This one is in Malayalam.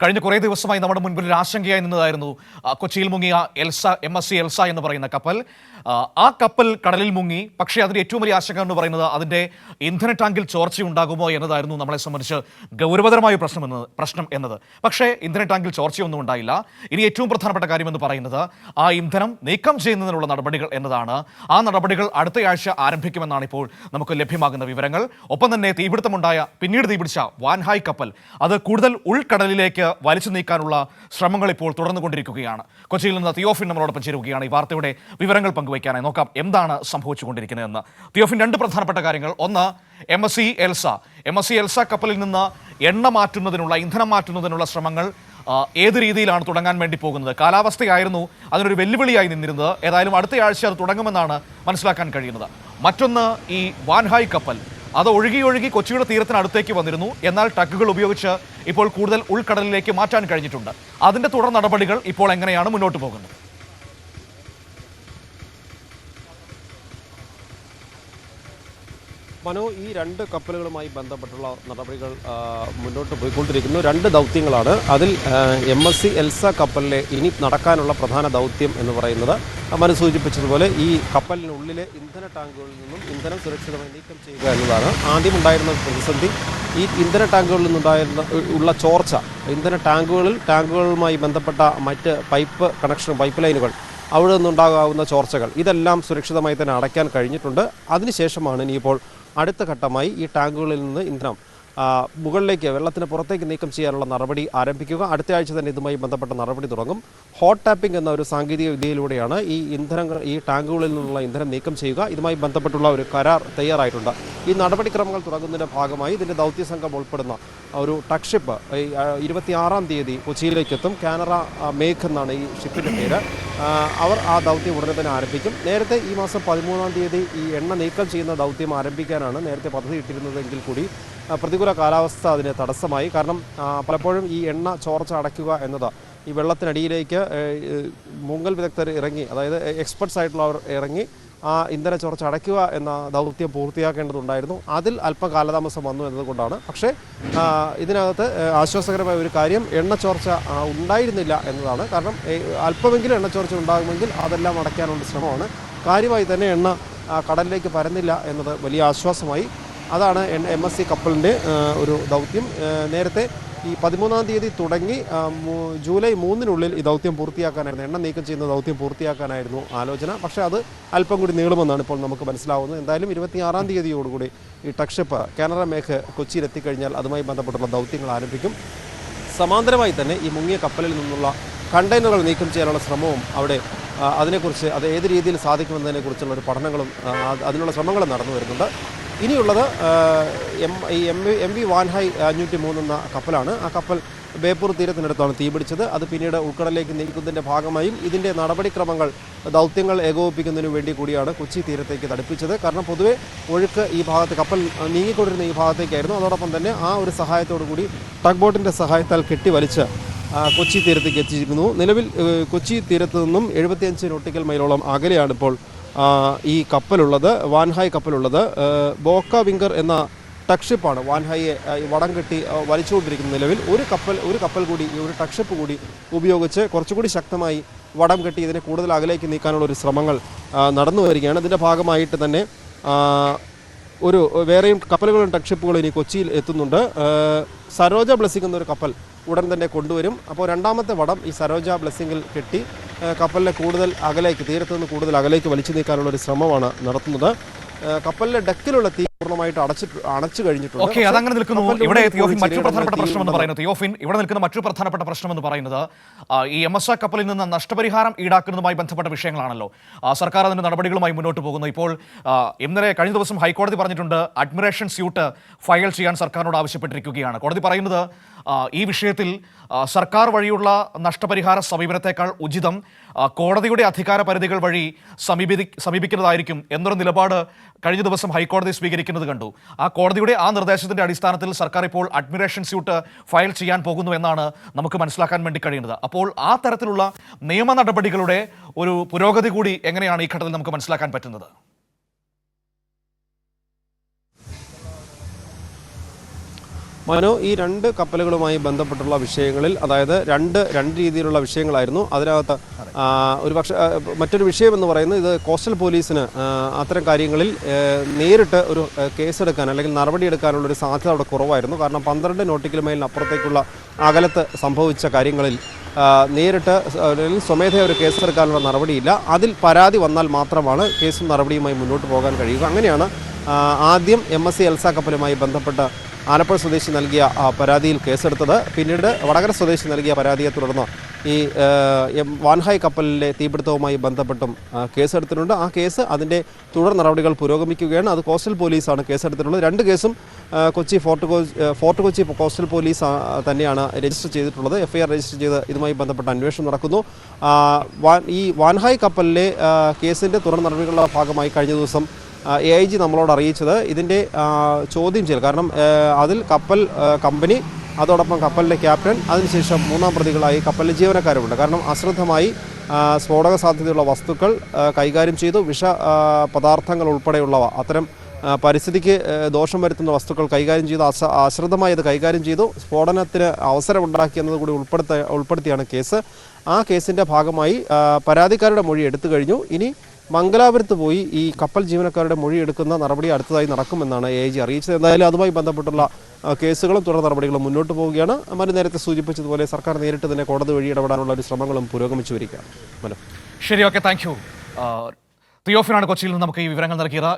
കഴിഞ്ഞ കുറേ ദിവസമായി നമ്മുടെ മുൻപിൽ ഒരു ആശങ്കയായി നിന്നതായിരുന്നു കൊച്ചിയിൽ മുങ്ങിയ MSC എൽസ എന്ന് പറയുന്ന കപ്പൽ. ആ കപ്പൽ കടലിൽ മുങ്ങി. പക്ഷേ അതിൻ്റെ ഏറ്റവും വലിയ ആശങ്ക എന്ന് പറയുന്നത് അതിൻ്റെ ഇന്ധന ടാങ്കിൽ ചോർച്ചയുണ്ടാകുമോ എന്നതായിരുന്നു നമ്മളെ സംബന്ധിച്ച് ഗൗരവതരമായ പ്രശ്നം എന്നത്. പക്ഷേ ഇന്ധന ടാങ്കിൽ ചോർച്ചയൊന്നും ഉണ്ടായില്ല. ഇനി ഏറ്റവും പ്രധാനപ്പെട്ട കാര്യമെന്ന് പറയുന്നത് ആ ഇന്ധനം നീക്കം ചെയ്യുന്നതിനുള്ള നടപടികൾ എന്നതാണ്. ആ നടപടികൾ അടുത്തയാഴ്ച ആരംഭിക്കുമെന്നാണ് ഇപ്പോൾ നമുക്ക് ലഭ്യമാകുന്ന വിവരങ്ങൾ. ഒപ്പം തന്നെ പിന്നീട് തീപിടിച്ച വാൻഹായ് കപ്പൽ അത് കൂടുതൽ ഉൾക്കടലിലേക്ക് വലിച്ചു നീക്കാനുള്ള ശ്രമങ്ങൾ ഇപ്പോൾ തുടർന്നുകൊണ്ടിരിക്കുകയാണ്. കൊച്ചിയിൽ നിന്ന് തിയോഫിൻ നമ്മളോടൊപ്പം ചേരുകയാണ് ഈ വാർത്തയുടെ വിവരങ്ങൾ പങ്കുവയ്ക്കാനായി. നോക്കാം എന്താണ് സംഭവിച്ചുകൊണ്ടിരിക്കുന്നതെന്ന്. തിയോഫിൻ, രണ്ട് പ്രധാനപ്പെട്ട കാര്യങ്ങൾ. ഒന്ന്, MSC എൽസ കപ്പലിൽ നിന്ന് ഇന്ധനം മാറ്റുന്നതിനുള്ള ശ്രമങ്ങൾ ഏത് രീതിയിലാണ് തുടങ്ങാൻ വേണ്ടി പോകുന്നത്? കാലാവസ്ഥയായിരുന്നു അതിനൊരു വെല്ലുവിളിയായി നിന്നിരുന്നത്. ഏതായാലും അടുത്തയാഴ്ച അത് തുടങ്ങുമെന്നാണ് മനസ്സിലാക്കാൻ കഴിയുന്നത്. മറ്റൊന്ന്, ഈ വാൻഹായ് കപ്പൽ അത് ഒഴുകി കൊച്ചിയുടെ തീരത്തിനടുത്തേക്ക് വന്നിരുന്നു. എന്നാൽ ടക്കുകൾ ഉപയോഗിച്ച് ഇപ്പോൾ കൂടുതൽ ഉൾക്കടലിലേക്ക് മാറ്റാൻ കഴിഞ്ഞിട്ടുണ്ട്. അതിൻ്റെ തുടർ നടപടികൾ ഇപ്പോൾ എങ്ങനെയാണ് മുന്നോട്ട് പോകുന്നത്? മനോ, ഈ രണ്ട് കപ്പലുകളുമായി ബന്ധപ്പെട്ടുള്ള നടപടികൾ മുന്നോട്ട് പോയിക്കൊണ്ടിരിക്കുന്നു. രണ്ട് ദൗത്യങ്ങളാണ്. അതിൽ MSC എൽസ കപ്പലിലെ ഇനി നടക്കാനുള്ള പ്രധാന ദൗത്യം എന്ന് പറയുന്നത് മനു സൂചിപ്പിച്ചതുപോലെ ഈ കപ്പലിനുള്ളിലെ ഇന്ധന ടാങ്കുകളിൽ നിന്നും ഇന്ധനം സുരക്ഷിതമായി നീക്കം ചെയ്യുക എന്നതാണ്. ആദ്യമുണ്ടായിരുന്ന പ്രതിസന്ധി ഈ ഇന്ധന ടാങ്കുകളിൽ നിന്നുണ്ടായിരുന്ന ചോർച്ച. ഇന്ധന ടാങ്കുകളുമായി ബന്ധപ്പെട്ട മറ്റ് പൈപ്പ് ലൈനുകൾ അവിടെ നിന്നുണ്ടാകാവുന്ന ചോർച്ചകൾ ഇതെല്ലാം സുരക്ഷിതമായി തന്നെ അടയ്ക്കാൻ കഴിഞ്ഞിട്ടുണ്ട്. അതിനുശേഷമാണ് ഇനിയിപ്പോൾ അടുത്ത ഘട്ടമായി ഈ ടാങ്കുകളിൽ നിന്ന് ഇന്ധനം മുകളിലേക്ക് വെള്ളത്തിന് പുറത്തേക്ക് നീക്കം ചെയ്യാനുള്ള നടപടി ആരംഭിക്കുക. അടുത്ത ആഴ്ച തന്നെ ഇതുമായി ബന്ധപ്പെട്ട നടപടി തുടങ്ങും. ഹോട്ട് ടാപ്പിംഗ് എന്ന ഒരു സാങ്കേതിക വിദ്യയിലൂടെയാണ് ഈ ടാങ്കുകളിൽ നിന്നുള്ള ഇന്ധനം നീക്കം ചെയ്യുക. ഇതുമായി ബന്ധപ്പെട്ടുള്ള ഒരു കരാർ തയ്യാറായിട്ടുണ്ട്. ഈ നടപടിക്രമങ്ങൾ തുടങ്ങുന്നതിൻ്റെ ഭാഗമായി ഇതിൻ്റെ ദൗത്യസംഘം ഉൾപ്പെടുന്ന ഒരു ടഗ് ഷിപ്പ് 26-ാം തീയതി കൊച്ചിയിലേക്ക് എത്തും. കാനറ മേഘ് എന്നാണ് ഈ ഷിപ്പിൻ്റെ പേര്. അവർ ആ ദൗത്യം ഉടനെ തന്നെ ആരംഭിക്കും. നേരത്തെ ഈ മാസം 13-ാം തീയതി ഈ എണ്ണ നീക്കം ചെയ്യുന്ന ദൗത്യം ആരംഭിക്കാനാണ് നേരത്തെ പദ്ധതി ഇട്ടിരുന്നതെങ്കിൽ കൂടി പ്രതികൂല കാലാവസ്ഥ അതിന് തടസ്സമായി. കാരണം പലപ്പോഴും ഈ എണ്ണ ചോർച്ച അടയ്ക്കുക എന്നത് ഈ വെള്ളത്തിനടിയിലേക്ക് മുങ്ങൽ വിദഗ്ധർ ഇറങ്ങി, അതായത് എക്സ്പെർട്സ് ആയിട്ടുള്ളവർ ഇറങ്ങി ആ ഇന്ധന ചോർച്ച അടയ്ക്കുക എന്ന ദൗത്യം പൂർത്തിയാക്കേണ്ടതുണ്ടായിരുന്നു. അതിൽ അല്പം കാലതാമസം വന്നു എന്നതുകൊണ്ടാണ്. പക്ഷേ ഇതിനകത്ത് ആശ്വാസകരമായ ഒരു കാര്യം, എണ്ണ ചോർച്ച ഉണ്ടായിരുന്നില്ല എന്നതാണ്. കാരണം അല്പമെങ്കിലും എണ്ണ ചോർച്ച ഉണ്ടാകുമെങ്കിൽ അതെല്ലാം അടയ്ക്കാനുള്ള ശ്രമമാണ്. കാര്യമായി തന്നെ എണ്ണ കടലിലേക്ക് പരന്നില്ല എന്നത് വലിയ ആശ്വാസമായി. അതാണ് MSC കപ്പലിൻ്റെ ഒരു ദൗത്യം. നേരത്തെ ഈ 13-ാം തീയതി തുടങ്ങി ജൂലൈ 3-നുള്ളിൽ ഈ ദൗത്യം പൂർത്തിയാക്കാനായിരുന്നു, എണ്ണ നീക്കം ചെയ്യുന്ന ദൗത്യം പൂർത്തിയാക്കാനായിരുന്നു ആലോചന. പക്ഷേ അത് അല്പം കൂടി നീളുമെന്നാണ് ഇപ്പോൾ നമുക്ക് മനസ്സിലാവുന്നത്. എന്തായാലും 26-ാം തീയതിയോടുകൂടി ഈ ടഗ് ഷിപ്പ് കാനറ മേഘ് കൊച്ചിയിലെത്തിക്കഴിഞ്ഞാൽ അതുമായി ബന്ധപ്പെട്ടുള്ള ദൗത്യങ്ങൾ ആരംഭിക്കും. സമാന്തരമായി തന്നെ ഈ മുങ്ങിയ കപ്പലിൽ നിന്നുള്ള കണ്ടെയ്നറുകൾ നീക്കം ചെയ്യാനുള്ള ശ്രമവും അവിടെ അതിനെക്കുറിച്ച് അത് ഏത് രീതിയിൽ സാധിക്കുമെന്നതിനെക്കുറിച്ചുള്ള ഒരു പഠനങ്ങളും അതിനുള്ള ശ്രമങ്ങളും നടന്നു വരുന്നുണ്ട്. ഇനിയുള്ളത് MV വാൻഹായ് 503 എന്ന കപ്പലാണ്. ആ കപ്പൽ ബേപ്പൂർ തീരത്തിനടുത്താണ് തീപിടിച്ചത്. അത് പിന്നീട് ഉൾക്കടലിലേക്ക് നീക്കുന്നതിൻ്റെ ഭാഗമായും ഇതിൻ്റെ നടപടിക്രമങ്ങൾ ദൗത്യങ്ങൾ ഏകോപിപ്പിക്കുന്നതിനു വേണ്ടി കൂടിയാണ് കൊച്ചി തീരത്തേക്ക് തടുപ്പിച്ചത്. കാരണം പൊതുവെ ഒഴുക്ക് ഈ ഭാഗത്ത് കപ്പൽ നീങ്ങിക്കൊണ്ടിരുന്ന ഈ ഭാഗത്തേക്കായിരുന്നു. അതോടൊപ്പം തന്നെ ആ ഒരു സഹായത്തോടു കൂടി ടഗ് ബോട്ടിൻ്റെ സഹായത്താൽ കെട്ടിവലിച്ച് കൊച്ചി തീരത്തേക്ക് എത്തിച്ചിരുന്നു. നിലവിൽ കൊച്ചി തീരത്ത് നിന്നും 75 നോട്ടിക്കൽ മൈലോളം അകലെയാണ് ഇപ്പോൾ ഈ കപ്പലുള്ളത്, വാൻഹായ് കപ്പലുള്ളത്. ബോക്ക വിങ്കർ എന്ന ടഗ് ഷിപ്പാണ് വാൻഹായെ വടം കെട്ടി വലിച്ചുകൊണ്ടിരിക്കുന്ന നിലവിൽ. ഒരു കപ്പൽ കൂടി, ഒരു ടഗ് ഷിപ്പ് കൂടി ഉപയോഗിച്ച് കുറച്ചുകൂടി ശക്തമായി വടം കെട്ടി ഇതിനെ കൂടുതൽ അകലേക്ക് നീക്കാനുള്ള ഒരു ശ്രമങ്ങൾ നടന്നു വരികയാണ്. ഇതിൻ്റെ ഭാഗമായിട്ട് തന്നെ വേറെയും കപ്പലുകളും ടഗ് ഷിപ്പുകളും ഇനി കൊച്ചിയിൽ എത്തുന്നുണ്ട്. സരോജ ബ്ലെസ്സിംഗ് എന്നൊരു കപ്പൽ ഉടൻ തന്നെ കൊണ്ടുവരും. അപ്പോൾ രണ്ടാമത്തെ വടം ഈ സരോജ ബ്ലെസ്സിങ്ങിൽ കെട്ടി കപ്പലിനെ കൂടുതൽ അകലേക്ക്, തീരത്തു നിന്ന് കൂടുതൽ അകലേക്ക് വലിച്ചു നീക്കാനുള്ള ഒരു ശ്രമമാണ് നടത്തുന്നത്. കപ്പലിലെ ഡെക്കിലുള്ള തീ പൂർണ്ണമായിട്ട് അടച്ചു കഴിഞ്ഞിട്ടുണ്ട്. ഓക്കെ, അതങ്ങനെ നിൽക്കുന്നു. ഇവിടെ മറ്റൊരു പ്രധാനപ്പെട്ട പ്രശ്നം എന്ന് പറയുന്നത് ഇവിടെ നിൽക്കുന്ന മറ്റൊരു പ്രധാനപ്പെട്ട പ്രശ്നം എന്ന് പറയുന്നത് ഈ MSC കപ്പലിൽ നിന്ന് നഷ്ടപരിഹാരം ഈടാക്കുന്നതുമായി ബന്ധപ്പെട്ട വിഷയങ്ങളാണല്ലോ. സർക്കാർ അതിന്റെ നടപടികളുമായി മുന്നോട്ട് പോകുന്നു. ഇപ്പോൾ കഴിഞ്ഞ ദിവസം ഹൈക്കോടതി പറഞ്ഞിട്ടുണ്ട്, അഡ്മിറേഷൻ സ്യൂട്ട് ഫയൽ ചെയ്യാൻ സർക്കാരിനോട് ആവശ്യപ്പെട്ടിരിക്കുകയാണ്. കോടതി പറയുന്നത് ഈ വിഷയത്തിൽ സർക്കാർ വഴിയുള്ള നഷ്ടപരിഹാര സമീപനത്തെക്കാൾ ഉചിതം കോടതിയുടെ അധികാര പരിധികൾ വഴി സമീപിക്കുന്നതായിരിക്കും എന്നൊരു നിലപാട് കഴിഞ്ഞ ദിവസം ഹൈക്കോടതി സ്വീകരിക്കുന്നത് കണ്ടു. ആ കോടതിയുടെ നിർദ്ദേശത്തിന്റെ അടിസ്ഥാനത്തിൽ സർക്കാർ ഇപ്പോൾ അഡ്മിറേഷൻ സ്യൂട്ട് ഫയൽ ചെയ്യാൻ പോകുന്നു എന്നാണ് നമുക്ക് മനസ്സിലാക്കാൻ വേണ്ടി കഴിയുന്നത്. അപ്പോൾ ആ തരത്തിലുള്ള നിയമ നടപടികളുടെ ഒരു പുരോഗതി കൂടി എങ്ങനെയാണ് ഈ ഘട്ടത്തിൽ നമുക്ക് മനസ്സിലാക്കാൻ പറ്റുന്നത്? മനു, ഈ രണ്ട് കപ്പലുകളുമായി ബന്ധപ്പെട്ടുള്ള വിഷയങ്ങളിൽ, അതായത് രണ്ട് രീതിയിലുള്ള വിഷയങ്ങളായിരുന്നു അതിനകത്ത്. ഒരു പക്ഷേ മറ്റൊരു വിഷയം എന്ന് പറയുന്നത്, ഇത് കോസ്റ്റൽ പോലീസിന് അത്തരം കാര്യങ്ങളിൽ നേരിട്ട് ഒരു കേസെടുക്കാൻ അല്ലെങ്കിൽ നടപടിയെടുക്കാനുള്ള ഒരു സാധ്യത അവിടെ കുറവായിരുന്നു. കാരണം 12 നോട്ടിക്കൽ മൈലിനപ്പുറത്തേക്കുള്ള അകലത്ത് സംഭവിച്ച കാര്യങ്ങളിൽ നേരിട്ട് സ്വമേധയാ ഒരു കേസെടുക്കാനുള്ള നടപടിയില്ല. അതിൽ പരാതി വന്നാൽ മാത്രമാണ് കേസും നടപടിയുമായി മുന്നോട്ട് പോകാൻ കഴിയുക. അങ്ങനെയാണ് ആദ്യം MSC എൽസ കപ്പലുമായി ബന്ധപ്പെട്ട ആലപ്പുഴ സ്വദേശി നൽകിയ പരാതിയിൽ കേസെടുത്തത്. പിന്നീട് വടകര സ്വദേശി നൽകിയ പരാതിയെ തുടർന്ന് ഈ വാൻഹായ് കപ്പലിലെ തീപിടുത്തവുമായി ബന്ധപ്പെട്ടും കേസെടുത്തിട്ടുണ്ട്. ആ കേസ് അതിൻ്റെ തുടർ നടപടികൾ പുരോഗമിക്കുകയാണ്. അത് കോസ്റ്റൽ പോലീസാണ് കേസെടുത്തിട്ടുള്ളത്. രണ്ട് കേസും Kochi fort Kochi coastal police തന്നെയാണ് രജിസ്റ്റർ ചെയ്തിട്ടുള്ളത്. FIR രജിസ്റ്റർ ചെയ്ത് ഇതുമായി ബന്ധപ്പെട്ട അന്വേഷണം നടക്കുന്നു. ഈ വാൻഹായ് കപ്പലിലെ കേസിൻ്റെ തുടർ നടപടികളുടെ ഭാഗമായി കഴിഞ്ഞ ദിവസം AIG നമ്മളോട് അറിയിച്ചത് ഇതിൻ്റെ ചോദ്യം ചെയ്യൽ. കാരണം അതിൽ കപ്പൽ കമ്പനി, അതോടൊപ്പം കപ്പലിൻ്റെ ക്യാപ്റ്റൻ, അതിനുശേഷം മൂന്നാം പ്രതികളായി കപ്പലിലെ ജീവനക്കാരുമുണ്ട്. കാരണം അശ്രദ്ധമായി സ്ഫോടക സാധ്യതയുള്ള വസ്തുക്കൾ കൈകാര്യം ചെയ്തു. വിഷ പദാർത്ഥങ്ങൾ ഉൾപ്പെടെയുള്ളവ, അത്തരം പരിസ്ഥിതിക്ക് ദോഷം വരുത്തുന്ന വസ്തുക്കൾ കൈകാര്യം ചെയ്തു. അശ്രദ്ധമായി അത് കൈകാര്യം ചെയ്തു. സ്ഫോടനത്തിന് അവസരമുണ്ടാക്കിയെന്നത് കൂടി ഉൾപ്പെടുത്തിയാണ് കേസ്. ആ കേസിൻ്റെ ഭാഗമായി പരാതിക്കാരുടെ മൊഴി എടുത്തു കഴിഞ്ഞു. ഇനി മംഗലാപുരത്ത് പോയി ഈ കപ്പൽ ജീവനക്കാരുടെ മൊഴി എടുക്കുന്ന നടപടി അടുത്തതായി നടക്കുമെന്നാണ് AIG അറിയിച്ചത്. എന്തായാലും അതുമായി ബന്ധപ്പെട്ടുള്ള കേസുകളും തുടർ നടപടികളും മുന്നോട്ട് പോവുകയാണ്. മറ്റു നേരത്തെ സൂചിപ്പിച്ചതുപോലെ സർക്കാർ നേരിട്ട് തന്നെ കോടതി വഴി ഇടപെടാനുള്ള ഒരു ശ്രമങ്ങളും പുരോഗമിച്ചു വരികയാണ്. ശരി, ഓക്കെ, താങ്ക് യു. തിയോഫിനാണ് കൊച്ചിയിൽ നിന്ന് നമുക്ക് ഈ വിവരങ്ങൾ നൽകിയത്.